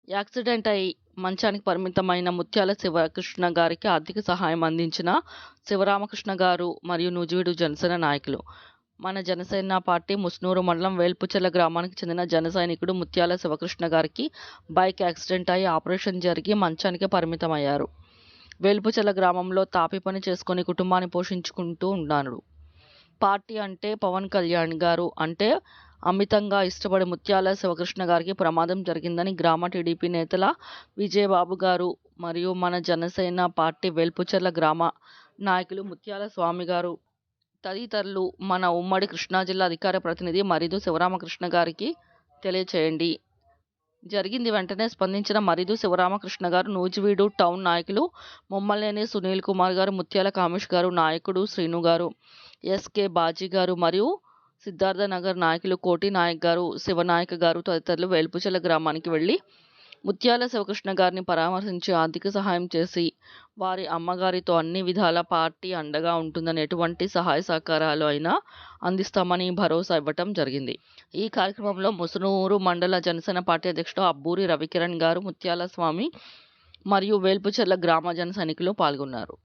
Accident అయి మంచానికి పరిమితమైన ముత్యాల శివకృష్ణ గారికి ఆర్థిక సహాయం అందించిన శివరామకృష్ణ గారు మరియు నూజివీడు జనసేన నాయకులు. మన జనసేన పార్టీ ముస్నూరు మండలం వేల్పుచెర్ల గ్రామానికి చెందిన జన సైనికుడు ముత్యాల శివకృష్ణ గారికి బైక్ యాక్సిడెంట్ అయి ఆపరేషన్ జరిగి మంచానికి పరిమితమయ్యారు. వేల్పుచెర్ల గ్రామంలో తాపి పని చేసుకొని కుటుంబాన్ని పోషించుకుంటూ ఉన్నాడు. పార్టీ అంటే పవన్ కళ్యాణ్ గారు అంటే అమితంగా ఇష్టపడే ముత్యాల శివకృష్ణ గారికి ప్రమాదం జరిగిందని గ్రామ టీడీపీ నేతల విజయబాబు గారు మరియు మన జనసేన పార్టీ వేల్పుచెర్ల గ్రామ నాయకులు ముత్యాల స్వామి గారు తదితరులు మన ఉమ్మడి కృష్ణా జిల్లా అధికార ప్రతినిధి మరిదు శివరామకృష్ణ గారికి తెలియచేయండి. జరిగింది వెంటనే స్పందించిన మరిదు శివరామకృష్ణ గారు, నూజివీడు టౌన్ నాయకులు ముమ్మలేని సునీల్ కుమార్ గారు, ముత్యాల కామేష్ గారు, నాయకుడు శ్రీను గారు, ఎస్కే బాజీ గారు మరియు సిద్ధార్థ నగర్ నాయకులు కోటి నాయక్ గారు, శివనాయక్ గారు తదితరులు వేల్పుచెర్ల గ్రామానికి వెళ్ళి ముత్యాల శివకృష్ణ గారిని పరామర్శించి ఆర్థిక సహాయం చేసి వారి అమ్మగారితో అన్ని విధాల పార్టీ అండగా ఉంటుందని ఎటువంటి సహాయ సహకారాలు అయినా అందిస్తామని భరోసా ఇవ్వటం జరిగింది. ఈ కార్యక్రమంలో ముసునూరు మండల జనసేన పార్టీ అధ్యక్షుడు అబ్బూరి రవికిరణ్ గారు, ముత్యాల స్వామి మరియు వేల్పుచెర్ల గ్రామ జన సైనికులు పాల్గొన్నారు.